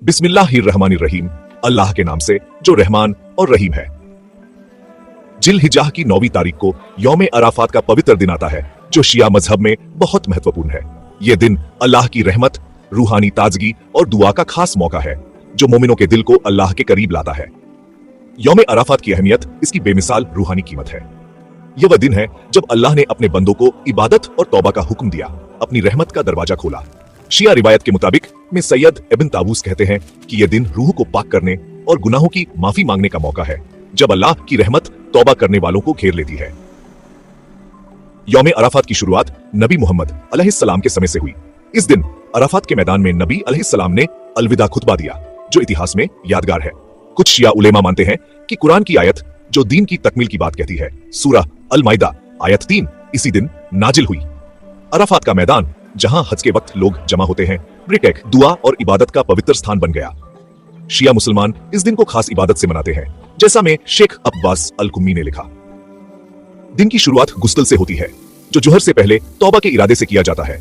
बिस्मिल्लाहिर्रहमानिर्रहीम, अल्लाह के नाम से जो रहमान और रहीम है। जिल हिजाह की 9वीं तारीख को यौम अराफात का पवित्र दिन आता है, जो शिया मजहब में बहुत महत्वपूर्ण है। यह दिन अल्लाह की रहमत, रूहानी ताजगी और दुआ का खास मौका है, जो मोमिनों के दिल को अल्लाह के करीब लाता है। यौम अराफात की अहमियत इसकी बेमिसाल रूहानी कीमत है। यह वह दिन है जब अल्लाह ने अपने बंदों को इबादत और तौबा का हुक्म दिया, अपनी रहमत का दरवाजा खोला। शिया रिवायत के मुताबिक में सैयद इब्न ताबूस कहते हैं कि यह दिन रूह को पाक करने और गुनाहों की माफी मांगने का मौका है, जब अल्लाह की रहमत तौबा करने वालों को घेर लेती है। यौम अराफात की शुरुआत नबी मोहम्मद अलैहिस्सलाम के समय से हुई। इस दिन अराफात के मैदान में नबी अलैहिस्सलाम ने अलविदा खुतबा दिया, जो इतिहास में यादगार है। कुछ शिया उलेमा मानते हैं कि कुरान की आयत जो दीन की तकमील की बात कहती है, सूरह अल माइदा आयत 3 इसी दिन नाजिल हुई। अराफात का मैदान, जहां हज के वक्त लोग जमा होते हैं, एक दुआ और इबादत का पवित्र स्थान बन गया। शिया मुसलमान इस दिन को खास इबादत से मनाते हैं, जैसा में शेख अब्बास अल कुम्मी ने लिखा। दिन की शुरुआत गुस्ल से होती है, जो जुहर से पहले तौबा के इरादे से किया जाता है।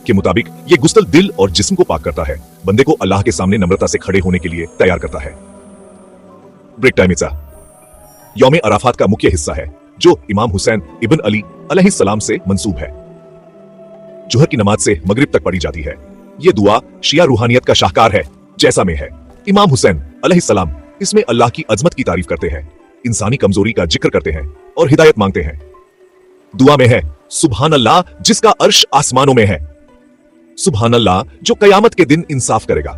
के मुताबिक ये गुस्ल दिल और जिस्म को पाक करता है, बंदे को अल्लाह के सामने नम्रता से खड़े होने के लिए तैयार करता है। ब्रेक टाइम यौम अराफात का मुख्य हिस्सा है, जो इमाम हुसैन इब्न अली अलैहिस्सलाम से मंसूब है। जुहर की नमाज से मगरिब तक पढ़ी जाती है। ये दुआ शिया रूहानियत का शाहकार है, जैसा में है। इमाम हुसैन अलैहिस्सलाम इसमें अल्लाह की अजमत की तारीफ करते हैं, इंसानी कमजोरी का जिक्र करते हैं और हिदायत मांगते हैं। दुआ में है, सुभान अल्लाह जिसका अर्श आसमानों में है, सुभान अल्लाह जो कयामत के दिन इंसाफ करेगा।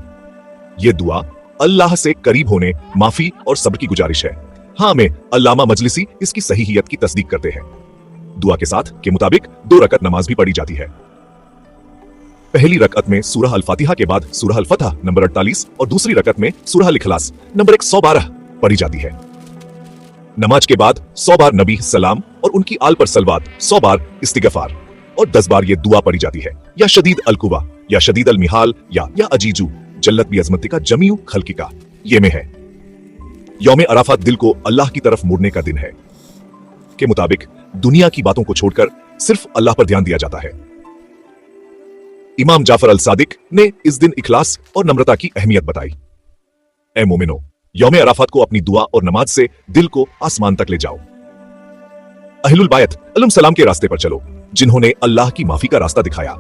यह दुआ अल्लाह से करीब होने, माफी और सब्र की गुजारिश है। हाँ, में अल्लामा मजलिसी इसकी सहीहियत की तस्दीक करते हैं। दुआ के साथ के मुताबिक 2 रकत नमाज भी पढ़ी जाती है। पहली रकअत में सूरह अल फातिहा के बाद सूरह अल फतह नंबर 48 और दूसरी रकअत में सूरह अल इखलास नंबर 112 पढ़ी जाती है। नमाज के बाद 100 बार नबी सलाम और उनकी आल पर सलवात, 100 बार इस्तिगफार और 10 बार ये दुआ पढ़ी जाती है। या शदीद अल कुवा, या शदीद अल मिहाल, या अजीजू जल्लत भी अजमती का जमीउ खल्की का, ये में है। यौम अराफात दिल को अल्लाह की तरफ मोड़ने का दिन है। के मुताबिक दुनिया की बातों को छोड़कर सिर्फ अल्लाह पर ध्यान दिया जाता है। इमाम जाफर अल सादिक ने इस दिन इखलास और नम्रता की अहमियत बताई। ए मोमिनो, यौम अराफात को अपनी दुआ और नमाज से दिल को आसमान तक ले जाओ। अहलुल बायत अलैहिम सलाम के रास्ते पर चलो, जिन्होंने अल्लाह की माफी का रास्ता दिखाया।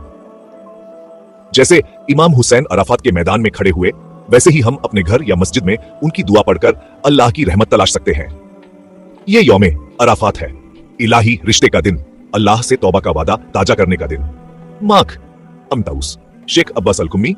जैसे इमाम हुसैन अराफात के मैदान में खड़े हुए, वैसे ही हम अपने घर या मस्जिद में उनकी दुआ पढ़कर अल्लाह की रहमत तलाश सकते हैं। यह यौम अराफात है, इलाही रिश्ते का दिन, अल्लाह से तौबा का वादा ताजा करने का दिन। माख अमताउस, शेख अब्बास अल कुम्मी।